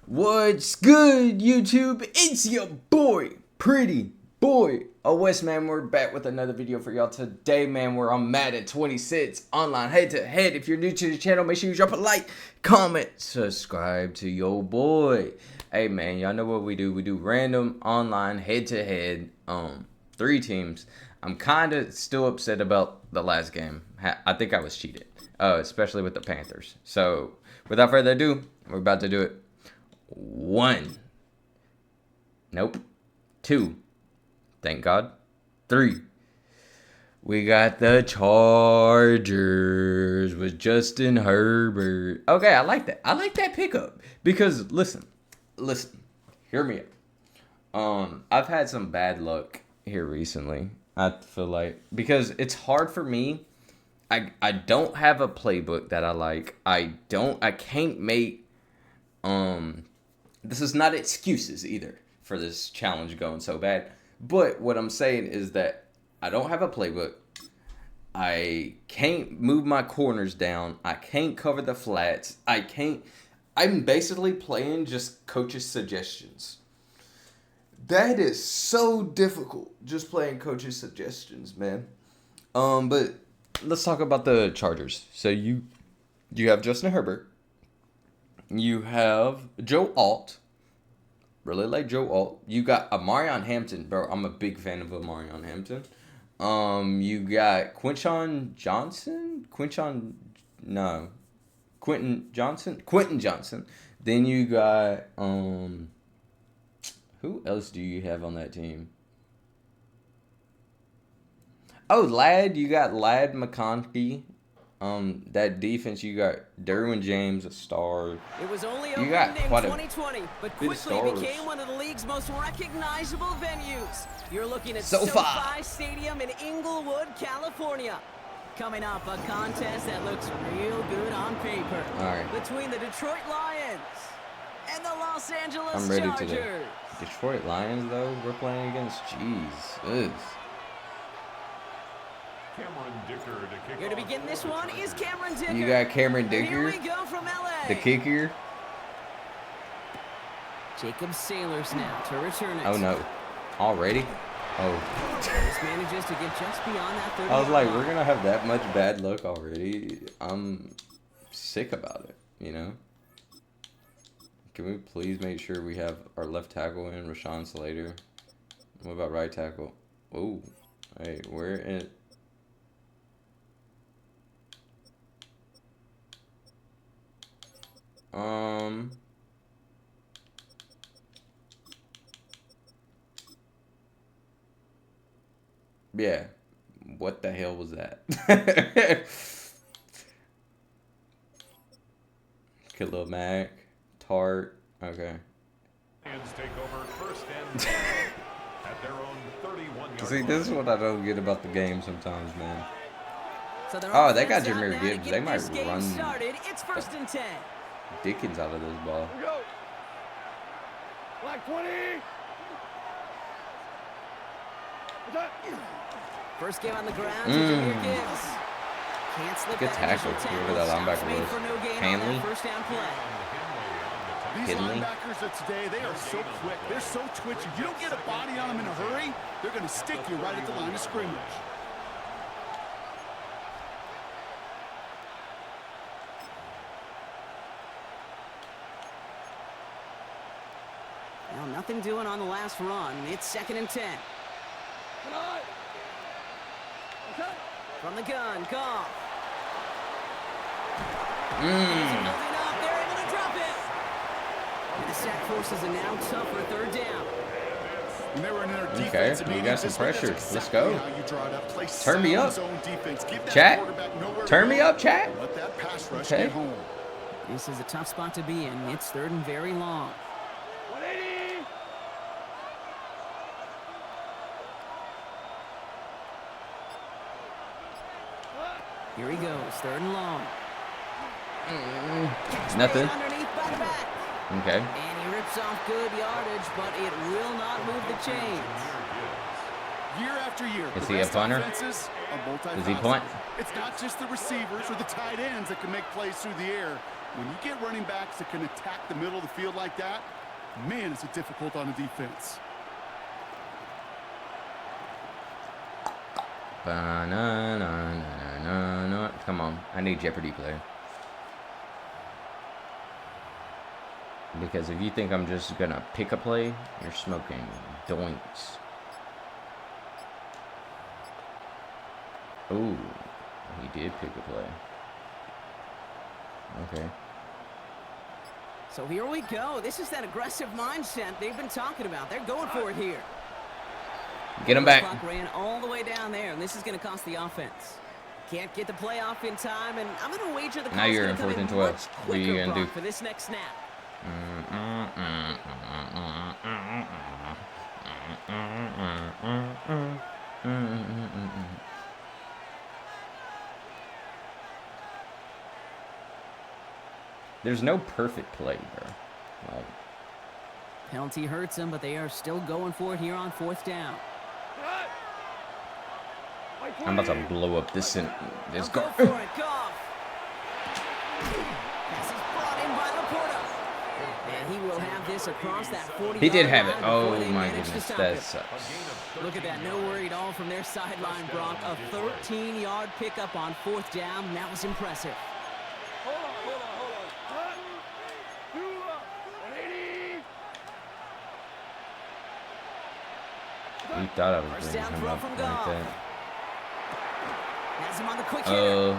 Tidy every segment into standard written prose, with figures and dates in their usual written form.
What's good, YouTube? It's your boy, Pretty Boy West, man. We're back with another video for y'all today, man. We're on Madden 26 online head-to-head. If you're new to the channel, make sure you drop a like, comment, subscribe to your boy. Hey, man, y'all know what we do. We do random online head-to-head, 3 teams. I'm kind of still upset about the last game. I think I was cheated, especially with the Panthers. So, without further ado, we're about to do it. 1. Nope. 2. Thank God. 3. We got the Chargers with Justin Herbert. Okay, I like that. I like that pickup. Because, listen. Hear me out. I've had some bad luck here recently. I feel like. Because it's hard for me. I don't have a playbook that I like. I can't make... This is not excuses either for this challenge going so bad. But what I'm saying is that I don't have a playbook. I can't move my corners down. I can't cover the flats. I'm basically playing just coach's suggestions. That is so difficult, just playing coach's suggestions, man. But let's talk about the Chargers. So you have Justin Herbert. You have Joe Alt. Really like Joe Alt. You got Amarion Hampton, bro. I'm a big fan of Amarion Hampton. You got Quentin Johnson. Then you got who else do you have on that team? Oh, Ladd. You got Ladd McConkey. That defense, you got Derwin James, a star. It was only you got quite 2020, but quickly became one of the league's most recognizable venues. You're looking at SoFi Stadium in Inglewood, California. Coming up, a contest that looks real good on paper. All right. Between the Detroit Lions and the Los Angeles I'm ready Chargers. to the Detroit Lions, though, we're playing against. Jeez. Ugh. Here to begin this one is Cameron Dicker. You got Cameron Dicker. Here we go from LA. The kicker. Jacob Sailors now to return it. Oh no. Already? Oh. This manages to get just beyond that 30. I was like, we're gonna have that much bad luck already. I'm sick about it, you know? Can we please make sure we have our left tackle in, Rashawn Slater? What about right tackle? Oh. Hey, we're in. Yeah. What the hell was that? Khalil Mack. Tart. Okay. Hands take over first and at their own 31-yard See, this is what I don't get about the game sometimes, man. So oh, they got Jahmyr Gibbs. They might run It's first and 10. Dickens out of this ball. Go. Black 20. First game on the ground to Jahmyr Gibbs. Can't slip good tackle. Whoever that linebacker was. Hanley? First down play. These linebackers of today, they are so quick. They're so twitchy. You don't get a body on them in a hurry, they're going to stick you right at the line of scrimmage. Well, nothing doing on the last run. It's second and 10. Okay. From the gun, Goff. Building up. They're able to drop it. And the sack forces a now tougher third down. Okay, we got some pressure. Let's go. Turn me up. Chat. Turn me up, chat. Okay. This is a tough spot to be in. It's third and very long. Here he goes, third and long. Nothing. Okay. And he rips off good yardage, but it will not move the chains. year after year. Is he a punter? Does he punt? It's not just the receivers or the tight ends that can make plays through the air. When you get running backs that can attack the middle of the field like that, man, is it difficult on the defense. Come on, I need Jeopardy player. Because if you think I'm just gonna pick a play, you're smoking doinks. Ooh, he did pick a play. Okay. So here we go. This is that aggressive mindset they've been talking about. They're going for it here. Get him back. The clock ran all the way down there, and this is going to cost the offense. Can't get the play off in time, and I'm going to wager the now you're in 4th and 12. What are you going to do for this next snap? There's no perfect play, bro. Like, penalty hurts them, but they are still going for it here on 4th down. I'm about to blow up this car. Pass is brought in by Laporta. And he will have this across that 40. He did have it. Oh my goodness, that sucks. Look at that, no worry at all from their sideline, Brock. A 13-yard pickup on 4th down. That was impressive. He thought I was bringing him up like that. Has him on the quick hitter.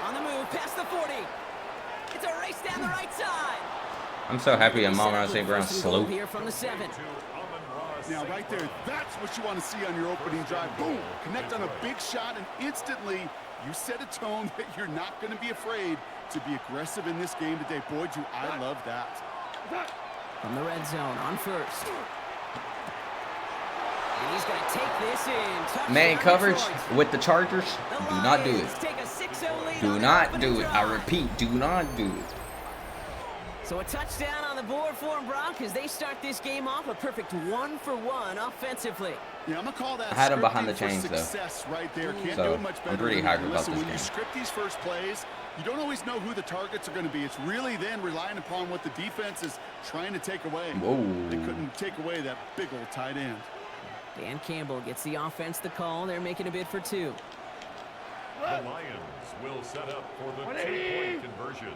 On the move, past the 40. It's a race down the right side. I'm so happy I'm on St. Brown's slope. Here from the 7. Now, right there, that's what you want to see on your opening drive. Boom! Connect on a big shot, and instantly you set a tone that you're not going to be afraid to be aggressive in this game today. Boy, do I love that. From the red zone on 1st. And he's going to take this in. Man coverage with the Chargers, do not do it. Do not do it. I repeat, do not do it. So a touchdown on the board for them, Brock, as they start this game off a perfect 1-for-1 offensively. Yeah, I'm gonna call that. I had him behind the chains though, right there. Can't so do much better. I'm pretty hyped about this when game. You script these first plays, you don't always know who the targets are going to be. It's really then relying upon what the defense is trying to take away. Whoa. They couldn't take away that big old tight end. Dan Campbell gets the offense the call. They're making a bid for 2. The Lions will set up for the 2-point conversion.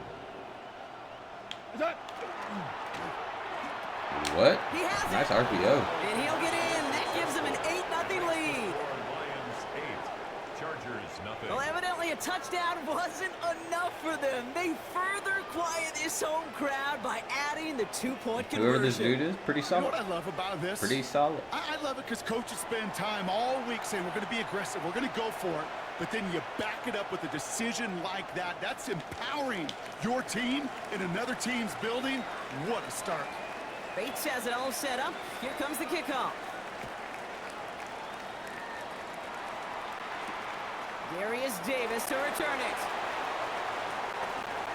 What? Nice RPO. And he'll get in. That gives him an 8-0 lead. Lions 8, Chargers nothing. Well, evidently a touchdown wasn't enough for them. They further quiet this home crowd by adding the 2-point conversion. Whoever this dude is, pretty solid. You know what I love about this? Pretty solid. I love it because coaches spend time all week saying we're going to be aggressive, we're going to go for it. But then you back it up with a decision like that. That's empowering your team in another team's building. What a start. Bates has it all set up. Here comes the kickoff. Darius Davis to return it.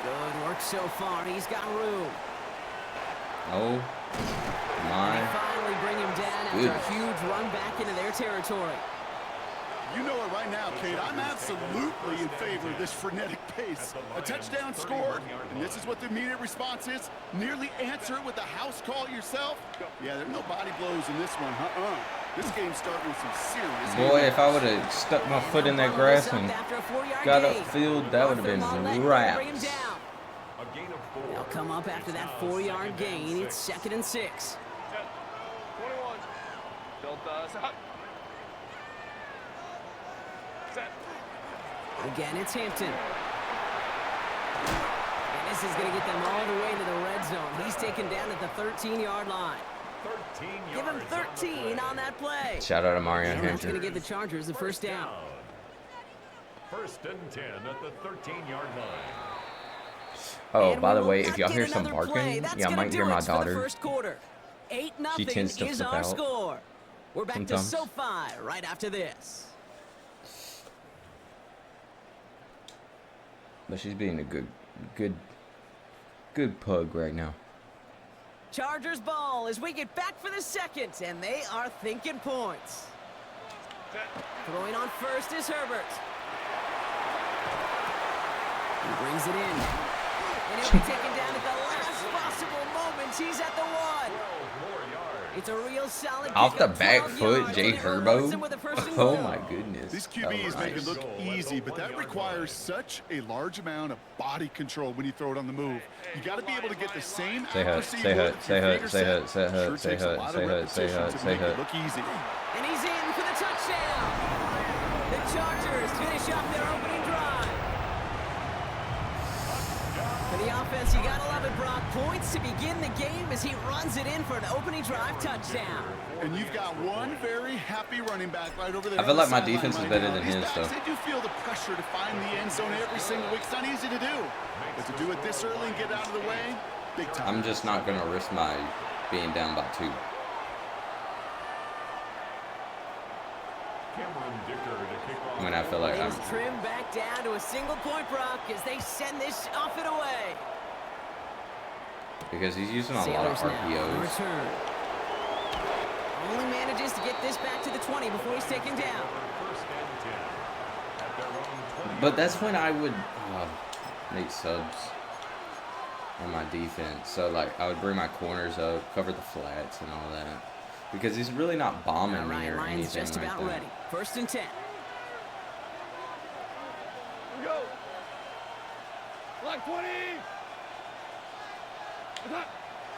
Good work so far. He's got room. Oh my. And they finally bring him down after a huge run back into their territory. You know it right now, Kate. I'm absolutely in favor of this frenetic pace. A touchdown scored, and this is what the immediate response is. Nearly answer it with a house call yourself. Yeah, there's no body blows in this one. This game's starting with some serious. Boy, if I would have stuck my foot in that grass and got upfield, that would have been wraps. They'll come up after that 4-yard gain. It's 2nd and 6. 21. Delta. Again, it's Hampton. And this is going to get them all the way to the red zone. He's taken down at the 13-yard line. 13 Give him 13 on that play. Shout out to Mario And that's going to Hampton. give the Chargers the first down. 1st and 10 at the 13-yard line. Oh, And by we the will way, not if y'all get hear some another play. barking, That's y'all gonna might do hear my it for the daughter. first quarter. 8-0 tends to is flip our out score. We're back sometimes. to SoFi right after this. But she's being a good pug right now. Chargers ball as we get back for the second, and they are thinking points. Throwing on first is Herbert. He brings it in. And he'll be taken down at the last possible moment. He's at the 1. It's a real solid Off the pickup, back 12 foot, yards, Jay and it rewards him Herbo. with a first and Oh goal. my goodness. These That was QBs make it nice. look easy, but that requires such a large amount of body control when you throw it on the move. You got to be able to get the same Say hut, accuracy say you would hut, if say your hut, feet are say hut, set. say hut, Sure say takes a hut, lot of say hut, say repetition hut, to say make it hut. look easy. And he's in for the touchdown. The Chargers finish off their opening drive. For the offense, you gotta love it, Brock. Points to begin the game as he runs it in for an opening drive touchdown. And you've got one very happy running back right over there. I feel on the like my sideline defense is right better now. than These his, backs, though. They do feel the pressure to find the end zone every single week. It's not easy to do. But to do it this early and get out of the way, big time. I'm just not gonna risk my being down by 2. I mean, I feel like I'm. Things trim back down to a single point, Brock, as they send this off and away. Because he's using a lot of Sailors now on RPOs. return. Only manages to get this back to the 20 before he's taken down. But that's when I would make subs on my defense. So, like, I would bring my corners up, cover the flats and all that. Because he's really not bombing me or Ryan's anything just like about that. ready. 1st and 10. Go. Like 20.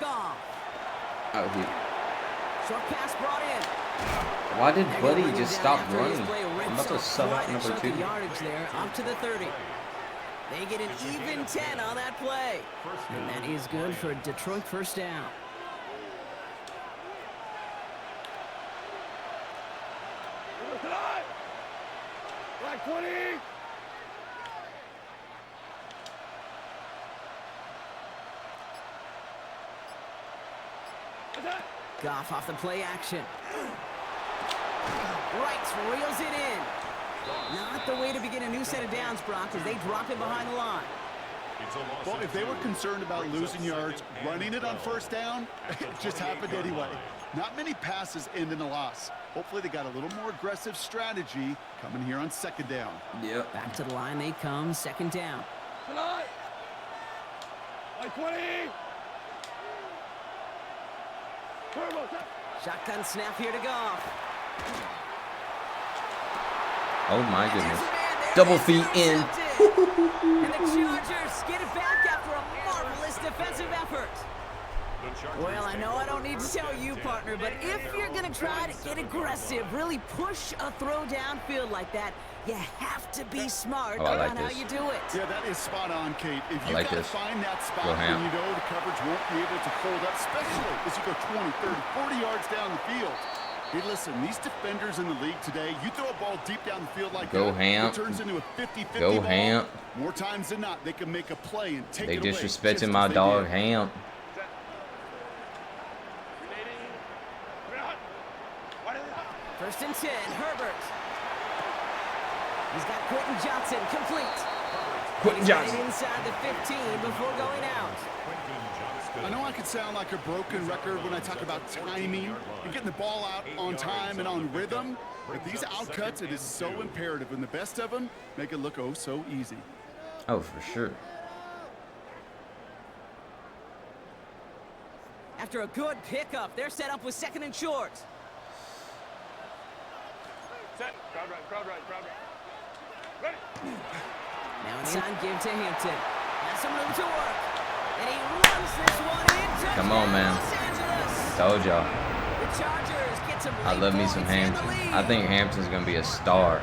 Gone. Oh, he. Short pass brought in. Why did They're gonna Buddy bring him just down stop after his running? play I'm rips about to off sub out quite a number chunk 2. of yardage there, up to the 30. They get an even 10 on that play. And that is good for a Detroit first down. Like 20. Goff off the play action. Right, reels it in. Not the way to begin a new set of downs, Brock, as they drop it behind the line. Well, if they were concerned about losing yards, running it on first down, it just happened anyway. Not many passes end in a loss. Hopefully they got a little more aggressive strategy coming here on 2nd down. Yep. Back to the line they come, 2nd down. Like 20. Shotgun snap here to Goff. Oh my There's goodness. a man there. Double It's feet in. intercepted. And the Chargers get it back after a marvelous defensive effort. Well, I know I don't need to tell you, partner, but if you're going to try to get aggressive, really push a throw downfield like that, you have to be smart Oh, I like about how this. you do it. Yeah, that is spot on, Kate. If you like got to this. find that spot Go when ham. you know the coverage won't be able to hold up, especially as you go 20, 30, 40 yards down the field. Hey, listen, these defenders in the league today, you throw a ball deep down the field like Go that, ham. it turns into a 50-50 Go ball. ham. More times than not, they can make a play and take They it away. disrespecting just my as they dog did. Ham. First and 10, Herbert. He's got Quentin Johnson complete. Quentin He's got it Johnson. inside the 15 before going out. I know I could sound like a broken record when I talk about timing and getting the ball out on time and on rhythm, but these outcuts, it is so imperative, and the best of them make it look oh so easy. Oh, for sure. After a good pickup, they're set up with 2nd and short. Set. Crowd right. Ready. Now it's on give to Hampton. Has some room to work. And he runs this one in. Come on, man. Los Angeles. Told y'all. The Chargers get some I late love me some points in the Hampton. lead. I think Hampton's going to be a star.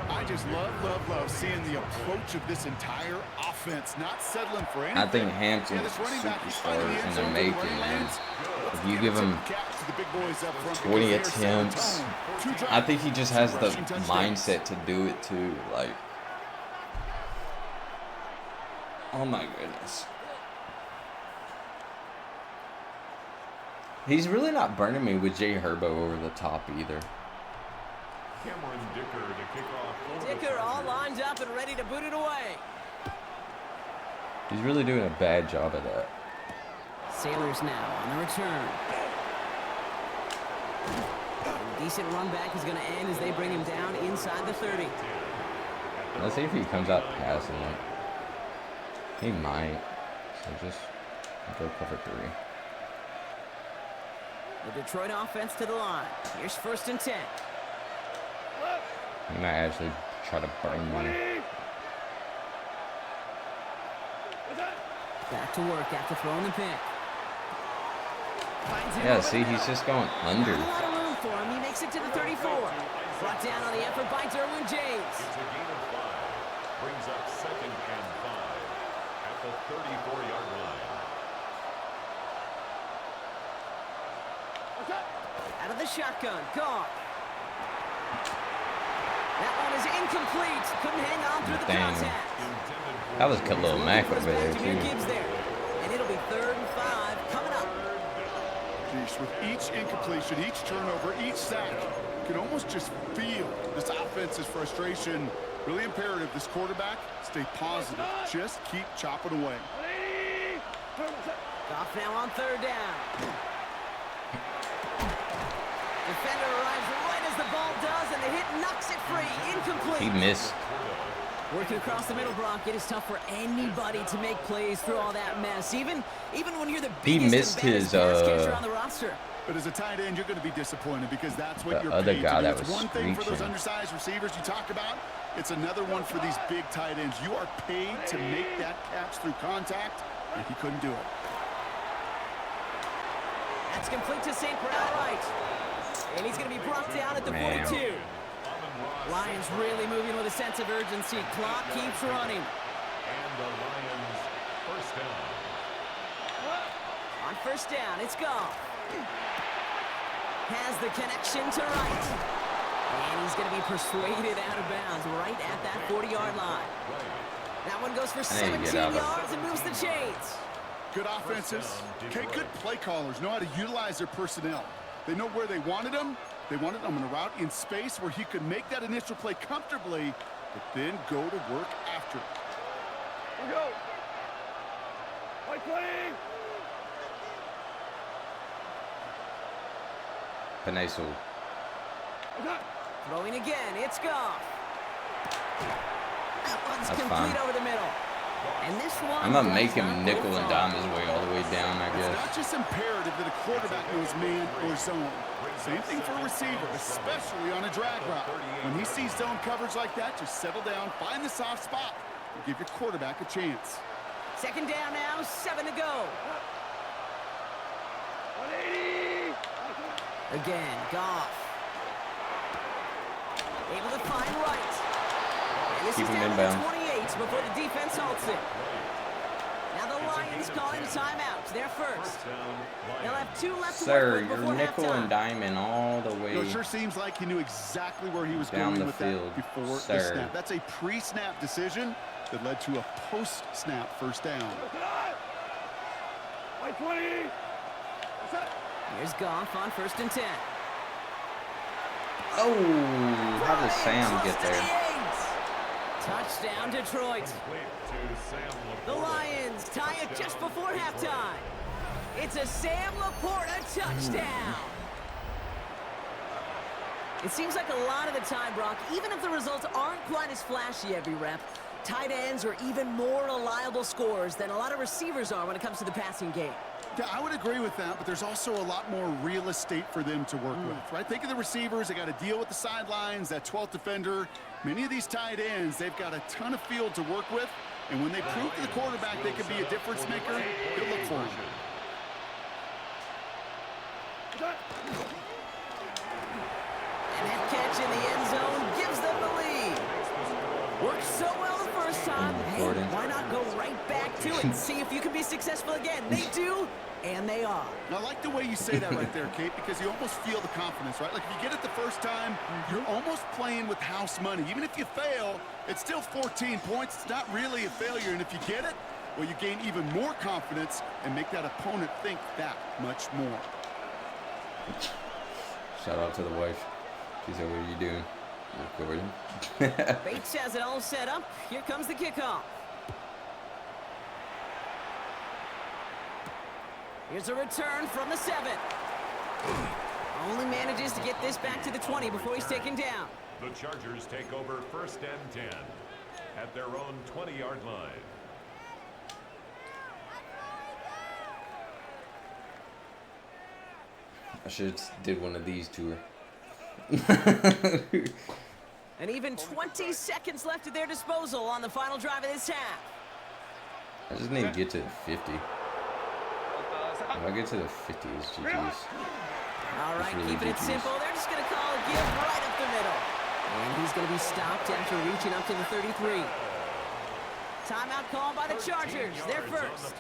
I just love seeing the approach of this entire offense, not settling for anything. I think Hampton is this a running back, he's superstar finding the in end the zone with making, running man. lanes. Let's If you give give a tip him of cap to the big boys up front 20 because they are setting the attempts, tone. Two drives, I think he just has two the rushing touchdowns. mindset to do it too. Like, oh my goodness. He's really not burning me with Jay Herbo over the top either. Cameron Dicker to kick off. for the Dicker all Chargers. lined up and ready to boot it away. He's really doing a bad job of that. Sailors now on the return. A decent run back is going to end as they bring him down inside the 30. Let's see if he comes out passing it. He might. So just go cover 3. The Detroit offense to the line. Here's 1st and 10. He might actually try to burn me. Back to work after throwing the pick. Yeah, see, he's just going under. Not a lot of room for him. He makes it to the 34. Brought down on the effort by Derwin James. It's a gain of 5. Brings up 2nd and 5 at the 34-yard line. Out of the shotgun, Goff. That one is incomplete. Couldn't hang on through the contact. That was Khalil Mack over there, too. Gibbs there. And it'll be 3rd and 5 coming up. Jeez, with each incompletion, each turnover, each sack, you can almost just feel this offense's frustration. Really imperative, this quarterback, stay positive. Just keep chopping away. Goff now on 3rd down. Defender arrives right as the ball does, and the hit knocks it free. Incomplete. He missed. Working across the middle, Brock, it is tough for anybody to make plays through all that mess, even when you're the biggest missed and baddest his, pass catcher on the roster. But as a tight end, you're going to be disappointed because that's what The you're other paid guy to do. that It's was one thing for those screeching. undersized receivers you talk about. It's another one for these big tight ends. You are paid to make that catch through contact, and he couldn't do it. That's complete to St. Brown right. And he's going to be brought down at the 42. Lions really moving with a sense of urgency. Clock keeps running. And the Lions first down. On 1st down, it's Goff. Has the connection to right. And he's going to be persuaded out of bounds right at that 40-yard line. That one goes for 17 yards and moves the chains. Good offenses. Okay, good play callers know how to utilize their personnel. They know where they wanted them. They wanted them on a route in space where he could make that initial play comfortably, but then go to work after it. We go. Like 20. Peneso. Throwing again, it's Goff. That one's That's complete fine. over the middle. And this one I'm going to make does him not nickel go and far. dime his way all the way down, I It's guess. not just imperative that a quarterback knows man or zone. Same thing for a receiver, especially on a drag route. When he sees zone coverage like that, just settle down, find the soft spot, and give your quarterback a chance. 2nd down now, 7 to go. 180. Again, Goff. Able to find right. And this Keep is him down inbound. to 28 before the defense halts it. Now the Lions calling a timeout. They're first. They'll have 2 left to Sir, work with you're before nickel halftime. and diming all the way. It sure seems like he knew exactly where he was Down going the with field, that before sir. the snap. That's a pre-snap decision that led to a post-snap first down. Like 20. Here's Goff on 1st and 10. Oh, how does Sam get there? Touchdown, Detroit. The Lions tie it just before halftime. It's a Sam Laporta touchdown. It seems like a lot of the time, Brock, even if the results aren't quite as flashy every rep, tight ends are even more reliable scorers than a lot of receivers are when it comes to the passing game. Yeah, I would agree with that, but there's also a lot more real estate for them to work with, right? Think of the receivers. They got to deal with the sidelines, that 12th defender. Many of these tight ends, they've got a ton of field to work with, and when they prove to the quarterback they can be a difference maker, he'll look for him. And that catch in the end zone gives them the lead. Worked so well the first time. Hey, why not go right back to it and see if you can be successful again? They do, and they are. I like the way you say that right there, Kate, because you almost feel the confidence, right? Like if you get it the first time, you're almost playing with house money. Even if you fail, it's still 14 points. It's not really a failure, and if you get it, well, you gain even more confidence and make that opponent think that much more. Shout out to the wife. She said, what are you doing? Recording. Bates has it all set up. Here comes the kickoff. Here's a return from the 7. Only manages to get this back to the 20 before he's taken down. The Chargers take over 1st and 10 at their own 20-yard line. I should have did one of these to her. And even 20 seconds left at their disposal on the final drive of this half. I just need to get to 50. If I get to the 50, it's GG's. All right, really keeping it GG's. simple. They're just going to call a give right up the middle. And he's going to be stopped after reaching up to the 33. Timeout called by the Chargers. They're first.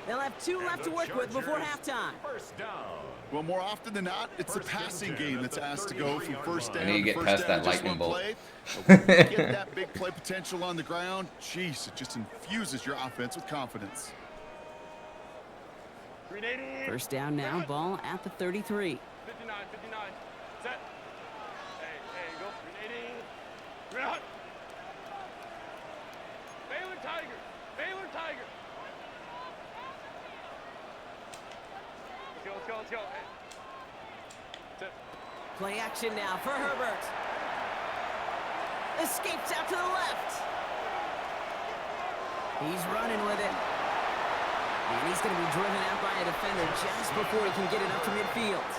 They'll have 2 left to work with before halftime. First down. Well, more often than not, it's the passing game that's asked to go from first down I need to get first past down that in just lightning one bolt. play. But when you get that big play potential on the ground, jeez, it just infuses your offense with confidence. First down now, ball at the 33. 59, 59. Set. Hey, go. Grenading. Grenade. Baylor Tiger. Baylor Tiger. Let's go. Hey. Set. Play action now for Herbert. Escapes out to the left. He's running with it. And he's going to be driven out by a defender just before he can get it up to midfield.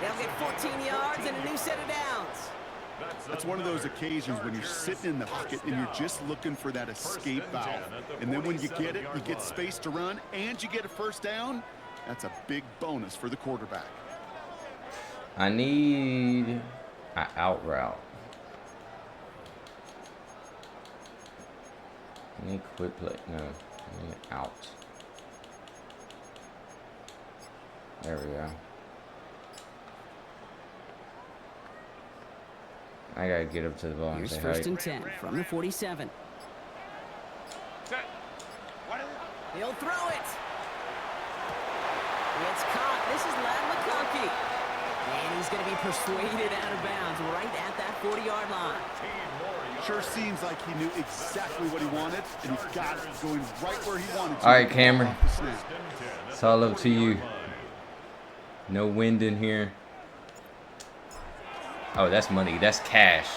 They'll get 14 yards and a new set of downs. That's one of those occasions when you're sitting in the pocket and you're just looking for that escape valve. And then when you get it, you get space to run, and you get a first down. That's a big bonus for the quarterback. I need an out route. I need quit play. No, I need out. There we go. I gotta get up to the ball and Here's say first hi. and 10 from the 47. Set. He'll throw it. It's caught. This is Lad McConkey. And he's going to be persuaded out of bounds right at that 40-yard line. Sure seems like he knew exactly what he wanted, and he got it going right where he wanted to. All right, Cameron. Off the snap. It's all up to you. No wind in here. Oh, that's money. That's cash.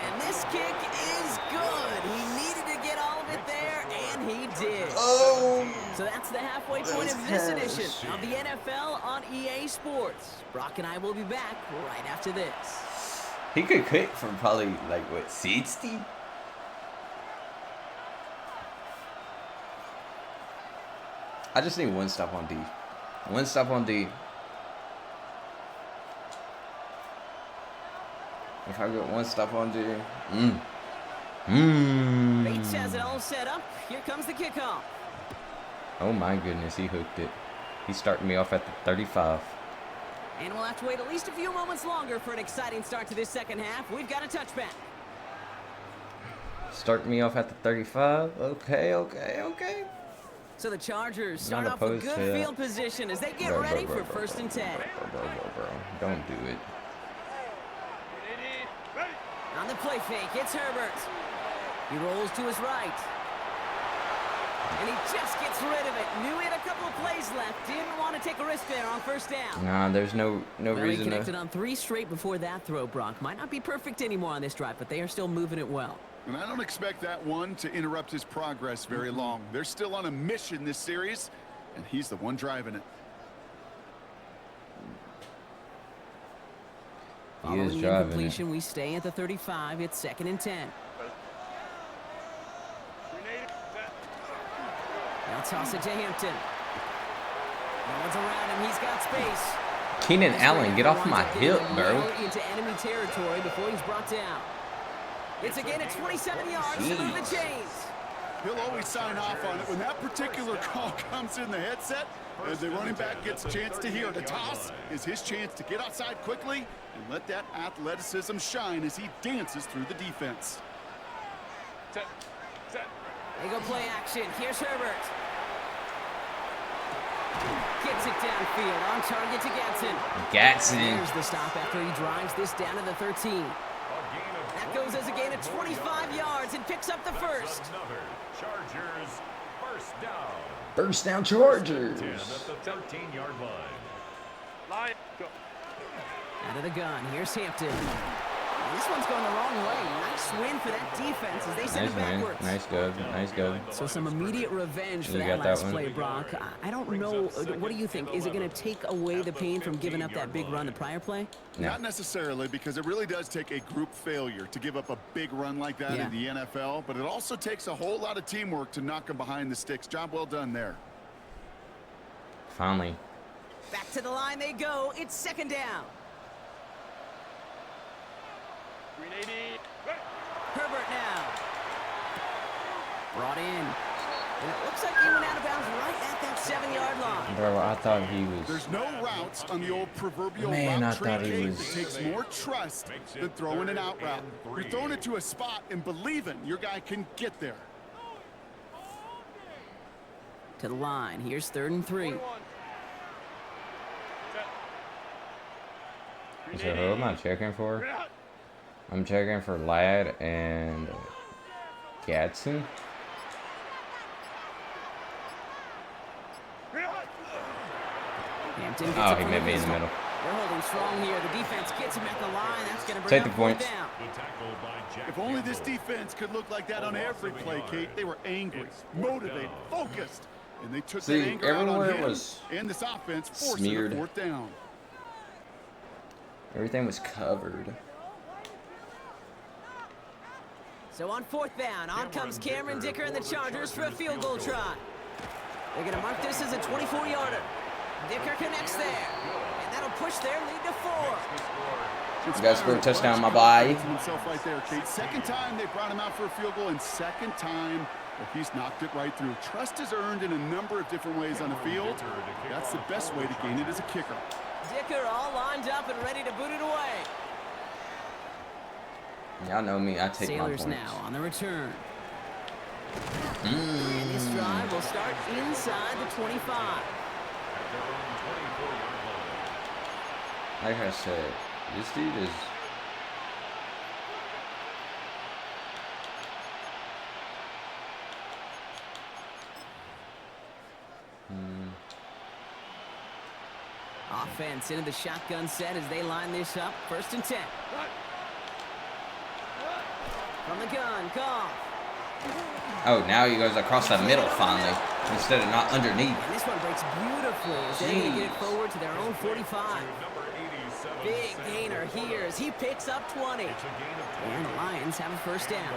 And this kick is good. He needed to get all of it there, and he did. Oh! So that's the halfway point of this edition of the NFL on EA Sports. Brock and I will be back right after this. He could kick from probably, like, what, 60? I just need one stop on D. One stop on D. If I get one stop on D. Bates has it all set up. Here comes the kickoff. Oh my goodness, he hooked it. He's starting me off at the 35. And we'll have to wait at least a few moments longer for an exciting start to this second half. We've got a touchback. Start me off at the 35. Okay. So the Chargers start Not off with opposed good to that. field position as they get Bro, ready bro, for bro, first and 10. Bro. Don't do it. Ready. On the play fake, it's Herbert. He rolls to his right. And he just gets rid of it. Knew he had a couple of plays left. Didn't want to take a risk there on first down. Nah, there's no Well, he reason connected to. on 3 straight before that throw, Brock. Might not be perfect anymore on this drive, but they are still moving it well. And I don't expect that one to interrupt his progress very long. They're still on a mission this series, and he's the one driving it. He Following is the driving it. incompletion, we stay at the 35. It's 2nd and 10. Now toss it to Hampton. No one's around him. He's got space. Keenan Allen, get off my Winds up hip, getting bro. well into enemy territory before he's brought down. It's again at 27 yards to move the chains. He'll always sign off on it when that particular call comes in the headset. As the running back gets a chance to hear the toss is his chance to get outside quickly and let that athleticism shine as he dances through the defense. Set. They go play action. Here's Herbert. Gets it downfield on target to Gatson. Gatson. There's the stop after he drives this down to the 13. That goes as a gain of 25 yards and picks up the first. Another Chargers first down. First down Chargers. 10 at the 13-yard line. Line. Go. Out of the gun. Here's Hampton. This one's going the wrong way. Nice win for that defense as they send it backwards. Nice good. Nice good. So some immediate revenge for You that got that last one? play, Brock. I don't know. What do you think? Is it going to take away the pain from giving up that big run the prior play? No. Not necessarily, because it really does take a group failure to give up a big run like that in the NFL, but it also takes a whole lot of teamwork to knock them behind the sticks. Job well done there. Finally. Back to the line they go. It's second down. 380. Herbert now. Brought in. And it looks like he went out of bounds right at that 7-yard line. Bro, I thought he was... There's no routes on the old proverbial Man, route I thought tree he cake was- that takes more trust than throwing an out route. You're throwing it to a spot and believing your guy can get there. To the line. Here's 3rd and 3. So who am I checking for? I'm checking for Ladd and Gadsden. Hampton gets Oh, it he from may be in the pistol. middle. They're holding strong here. The defense gets him at the line. That's going to bring Take up the 4th points. down. If only this defense could look like that on every play, Kate. They were angry, motivated, focused, and they took that See, anger out on everywhere him was and this offense, forcing smeared. a 4th down. Everything was covered. So on 4th down, on comes Cameron Dicker and the Chargers for a field goal try. They're going to mark this as a 24-yarder. Dicker connects there, and that'll push their lead to 4. You guys scored a touchdown, my boy. Himself right there, Kate. Second time they brought him out for a field goal, and second time he's knocked it right through. Trust is earned in a number of different ways on the field. That's the best way to gain it as a kicker. Dicker all lined up and ready to boot it away. Y'all know me, I take Sailors my points. now on the return. And this drive will start inside the 25. Like I said, this dude is... Offense into the shotgun set as they line this up. 1st and 10. From the gun, Goff. Oh, now he goes across the middle finally, instead of not underneath. And this one breaks beautifully as they're going to get it forward to their own 45. Big gainer here as he picks up 20. And the Lions have a 1st down.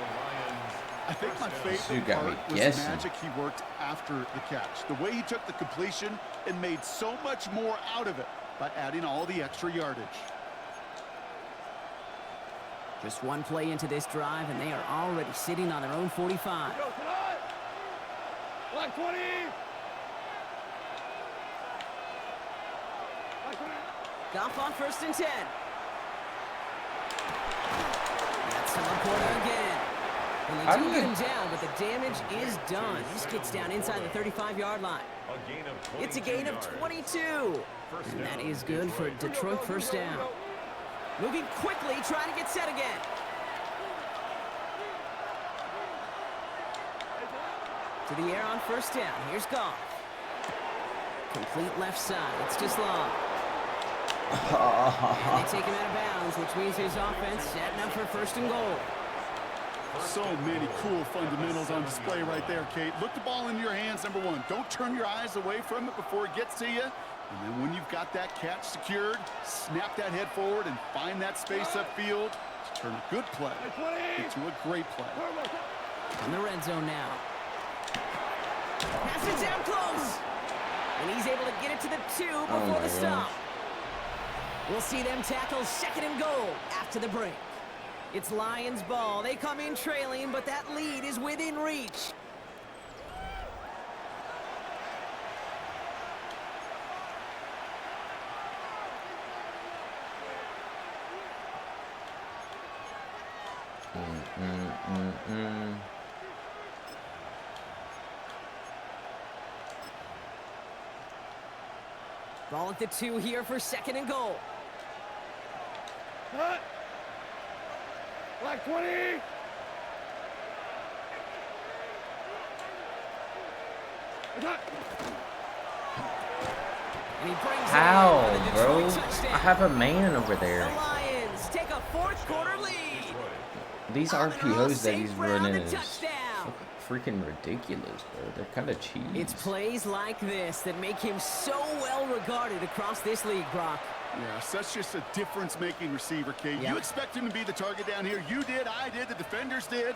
I think my Dude favorite got me part was the guessing. magic he worked after the catch. The way he took the completion and made so much more out of it by adding all the extra yardage. Just one play into this drive, and they are already sitting on their own 45. Go tonight. Black 20. Black 20. Goff on 1st and 10. That's to Laporta again. And they How do do get you- him down, but the damage is done. This gets down inside the 35-yard line. It's a gain of 22. And that is good for Detroit 1st down. Moving quickly, trying to get set again. To the air on 1st down. Here's Goff. Complete left side. It's just long. And they take him out of bounds, which means his offense setting up for 1st and goal. So many cool fundamentals on display right there, Kate. Look the ball in your hands, number one. Don't turn your eyes away from it before it gets to you. And then when you've got that catch secured, snap that head forward and find that space upfield to turn a good play into a great play. In the red zone now. Pass it down close. And he's able to get it to the 2 before my the stop. gosh. We'll see them tackle 2nd and goal after the break. It's Lions ball. They come in trailing, but that lead is within reach. Ball at the 2 here for 2nd and goal. Cut. Black 20. Cut. And he brings How, it in for the bro? Detroit touchdown. I have a man over The there. Lions take a fourth-quarter lead. These Amon-Ra RPOs that St. he's Brown, running the is touchdown. freaking ridiculous, bro. They're kind of cheap. It's plays like this that make him so well regarded across this league, Brock. Yeah, such just a difference-making receiver, Kate. Yep. You expect him to be the target down here. You did, I did, the defenders did.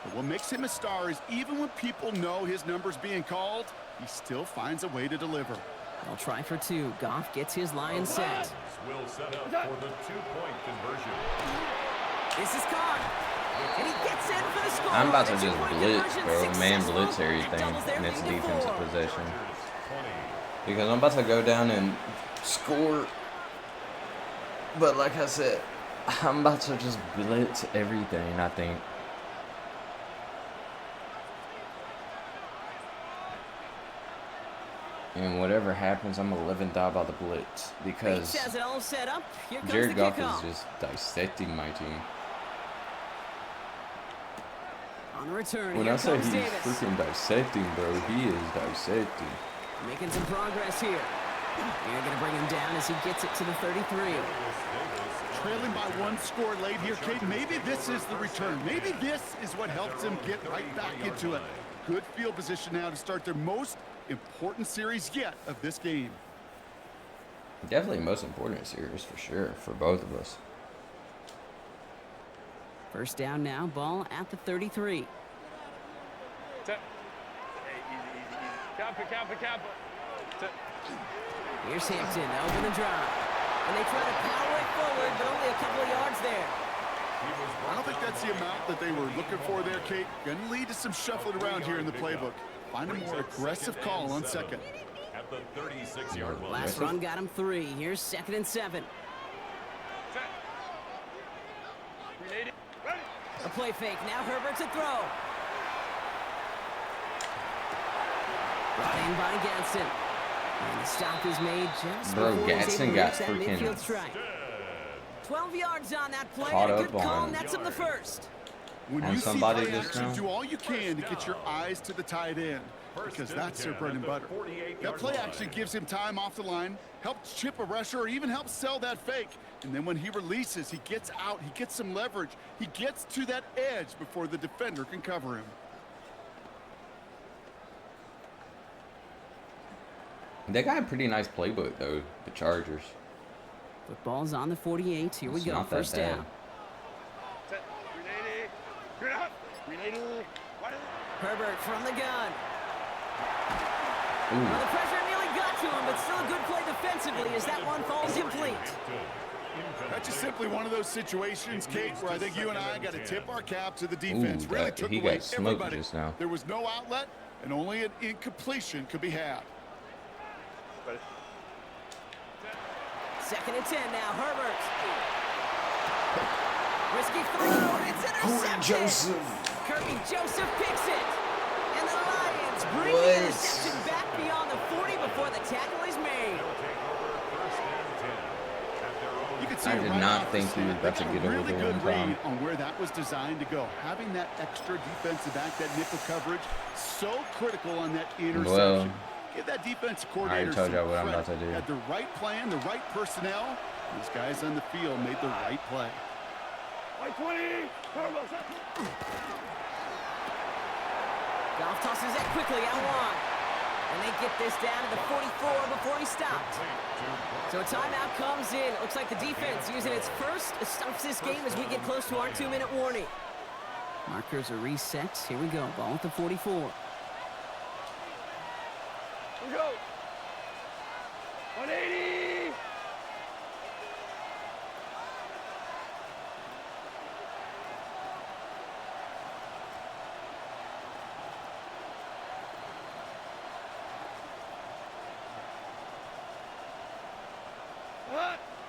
But what makes him a star is even when people know his number's being called, he still finds a way to deliver. They'll try for two. Goff gets his line set. Will set up for the two-point conversion. This is caught. And he gets in for the score. I'm about to The just two-point blitz, conversion bro. Man successful. blitz That everything, doubles their and it's lead to defensive 4. possession. 20. Because I'm about to go down and score. But like I said, I'm about to just blitz everything, I think. And whatever happens, I'm gonna live and die by the blitz. Because Bates has it all set up. Here comes Jared the Goff kickoff. is just dissecting my team. On the return, When here I say comes he's Davis. freaking dissecting, bro, he is dissecting. Making some progress here. They're going to bring him down as he gets it to the 33. Trailing by one score late here, Kate. Maybe this is the return. Maybe this is what helps them get right back into it. Good field position now to start their most important series yet of this game. Definitely most important series for sure, for both of us. First down now, ball at the 33. Hey, easy. Cap. Here's Hampton, open the drive. And they try to power it forward, but only a couple of yards there. I don't think that's the amount that they were looking for there, Kate. Going to lead to some shuffling around here in the playbook. Find a more aggressive call on second. At the 36-yard line. Last run got him 3. Here's 2nd and 7. A play fake. Now Herbert to throw. Brought in by Gadsden. And the stop is made just Bro, before he's Gadsden able to got reach that freaking midfield strike. 12 yards on that play. caught And a up good call. on- Nets him the first. When on you see somebody play just action, now. do all you can to get your eyes to the tight end, because that's their bread and butter. That play actually gives him time off the line, helps chip a rusher, or even helps sell that fake. And then when he releases, he gets out, he gets some leverage, he gets to that edge before the defender can cover him. They got a pretty nice playbook though, the Chargers. Football's on the 48. Here we It's go. not that First bad. down. Set. 380. Herbert from the gun. Ooh. Well, the pressure nearly got to him, but still a good play defensively as that one falls complete. That's just simply one of those situations, Kate, where I think you and I got to tip our cap to the defense. Ooh, Really that- took he away got smoked everybody. just now. There was no outlet, and only an incompletion could be had. 2nd and 10 now. Herbert. Risky throw, and it's intercepted. Kirby Joseph picks it. And the Lions bring the interception back beyond the 40 before the tackle is made. You can see I it did right not off think the he was snap. about They to got get a over really there good in time. read on where that was designed to go. Having that extra defensive back, that nickel coverage, so critical on that interception. Well, Give that defense I coordinator already told some y'all what I'm credit. about to do. Had the right plan, the right personnel. These guys on the field made the right play. 20. Goff tosses that quickly out wide. And they get this down to the 44 before he stopped. So a timeout comes in. It looks like the defense using its first stops this game as we get close to our 2-minute warning. Markers are reset. Here we go. Ball at the 44. We go. 180.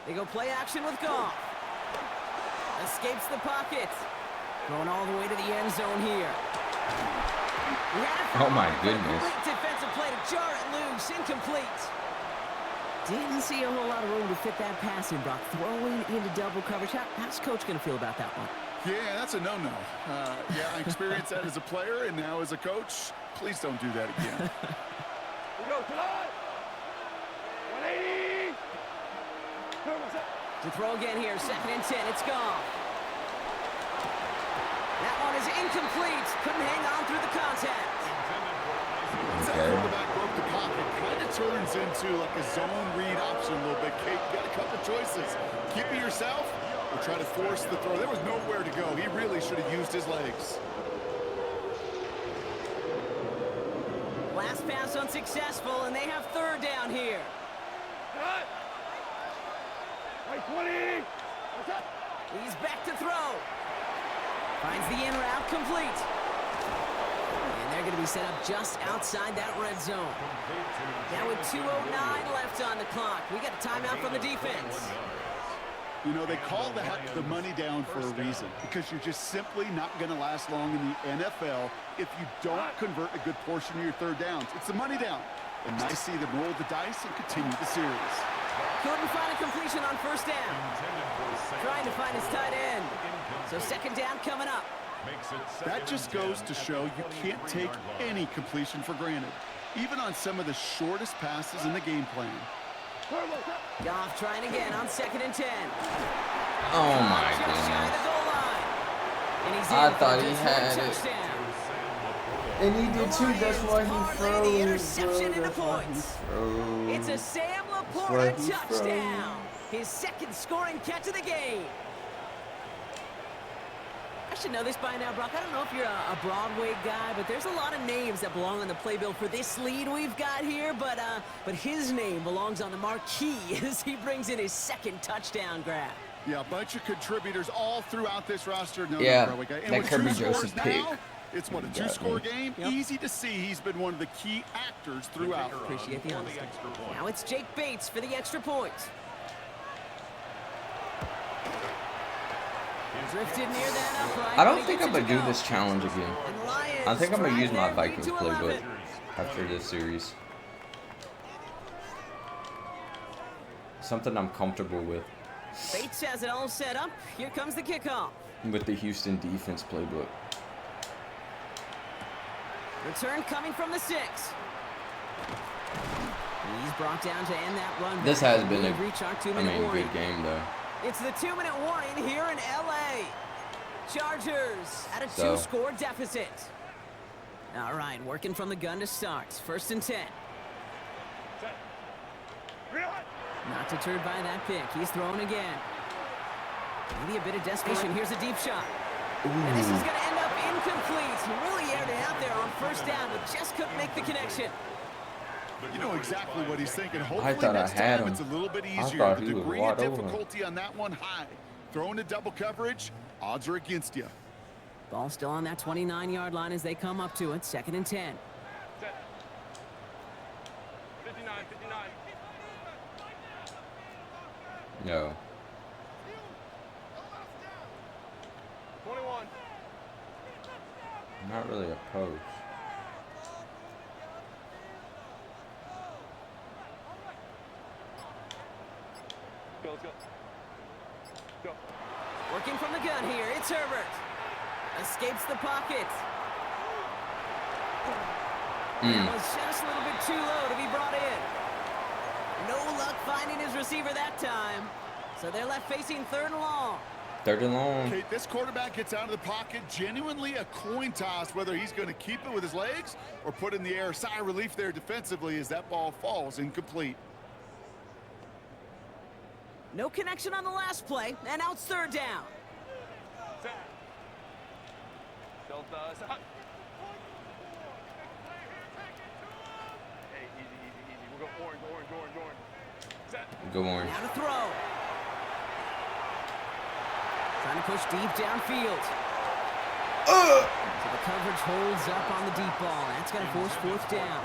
They go play action with Goff. Escapes the pocket. Going all the way to the end zone here. Oh my goodness. Great defensive play to jar it loose. Incomplete. Didn't see a whole lot of room to fit that pass in, Brock. Throwing into double coverage. How's Coach going to feel about that one? Yeah, that's a no-no. Yeah, I experienced that as a player and now as a coach. Please don't do that again. We go tonight. 180. To throw again here, 2nd and 10, it's gone. That one is incomplete. Couldn't hang on through the contact. Once that quarterback broke the pocket, kind of turns into like a zone read option a little bit. Kate, you got a couple choices. Keep it yourself or try to force the throw. There was nowhere to go. He really should have used his legs. Last pass unsuccessful, and they have 3rd down here. Right 20. He's back to throw. Finds the in route complete. And they're going to be set up just outside that red zone. Now with 2:09 left on the clock, we got a timeout from the defense. You know, they call that the money down for a reason, because you're just simply not going to last long in the NFL if you don't convert a good portion of your 3rd downs. It's the money down. And I see them roll the dice and continue the series. Couldn't find a completion on 1st down. Trying to find his tight end. So 2nd down coming up. That just goes to show you can't take any completion for granted, even on some of the shortest passes in the game plan. Goff trying again on 2nd and 10. Oh my Just shy of goodness. the goal line. And he's I in for thought he just one had it. touchdown. And he did too. That's why he Parlay the interception froze, into bro. That's why he points. froze. It's a Sam why Laporta he touchdown. His 2nd scoring catch of the game. I should know this by now, Brock. I don't know if you're a Broadway guy, but there's a lot of names that belong on the playbill for this lead we've got here. But his name belongs on the marquee as he brings in his 2nd touchdown grab. Yeah, a bunch of contributors all throughout this roster. No, Yeah, Broadway guy. And that with Kirby 2 scores Joseph now, pick. it's what, a 2-score game? Yep. Easy to see he's been one of the key actors throughout. Appreciate the honesty. Now it's Jake Bates for the extra point. Drifted near that upright. I don't think I'm going to do this challenge again. And Lions I think I'm going to use my drive their lead Vikings to playbook 11. after this series. Something I'm comfortable with. Bates has it all set up. Here comes the kickoff. With the Houston defense playbook. Return coming from the 6. He's brought down to end that run. This has been a, reach our 2-minute warning. good game though. It's the 2-minute warning here in LA. Chargers at a So. 2-score deficit. All right, working from the gun to start. 1st and 10. Not deterred by that pick. He's thrown again. Maybe a bit of desperation. Here's a deep shot. And this is going to end up incomplete. He really aired it out there on 1st down, but just couldn't make the connection. You know exactly what he's thinking. I Hopefully thought I next had time him. it's a little bit I easier. thought The he was degree of wide open. difficulty on that one high. Throwing to double coverage, odds are against you. Ball still on that 29-yard line as they come up to it. 2nd and 10. 59, 59. No. 21. Not really opposed. Go, let's go. Go. Working from the gun here. It's Herbert. Escapes the pocket. That was just a little bit too low to be brought in. No luck finding his receiver that time. So they're left facing 3rd and long. 3rd and long. Kate, this quarterback gets out of the pocket, genuinely a coin toss whether he's going to keep it with his legs or put in the air. Sigh of relief there defensively as that ball falls incomplete. No connection on the last play, and now it's 3rd down. Set. Delta, set. Hey, easy, easy, easy. We'll go orange, orange, orange, orange. Set. Go orange. Now to throw. Trying to push deep downfield. So the coverage holds up on the deep ball. That's going to force 4th down.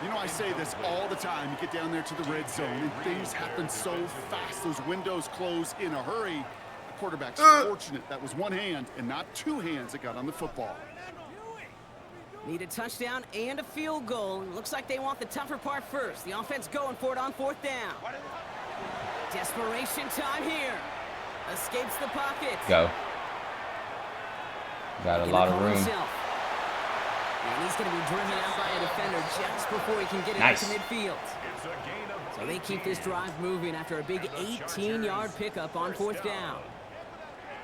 You know, I say this all the time. You get down there to the red zone, and things happen so fast. Those windows close in a hurry. The quarterback's fortunate that was one hand and not 2 hands that got on the football. Need a touchdown and a field goal. Looks like they want the tougher part first. The offense going for it on 4th down. Desperation time here. Escapes the pocket. Go. Got a lot of room. And he's going to be driven out by a defender just before he can get it Nice. into midfield. It's a gain of So they keep this drive moving after a big 18-yard pickup on 4th down.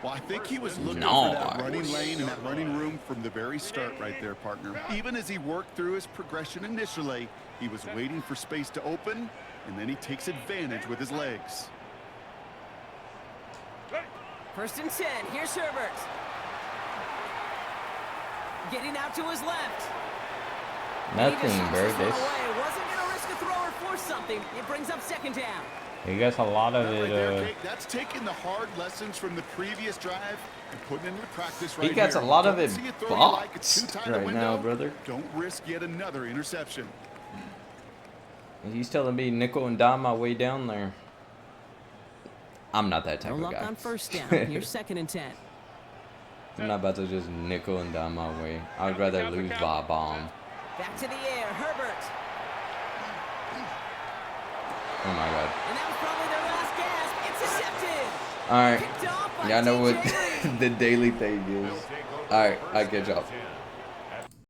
Well, I think he was looking for that running lane and that running room from the very start right there, partner. Even as he worked through his progression initially, he was waiting for space to open, and then he takes advantage with his legs. 1st and 10. Here's Herbert. Getting out to his left. Nothing, bro. This. Wasn't gonna risk a throw or force something. It brings up 2nd down. He gets a lot of it. There, that's taking the hard lessons from the previous drive and putting it into practice right He gets here. a lot of it See it boxed right now, brother. Don't risk yet another interception. He's telling me nickel and dime my way down there. I'm not that type of luck guy. on 1st down. Here's 2nd and 10. I'm not about to just nickel and dime my way. I would rather lose by a bomb. Back to the air, Herbert. Oh my God. And that was probably their last gasp. Intercepted. All right. Picked off by Y'all know what DJ. the daily thing is. All right. I catch y'all.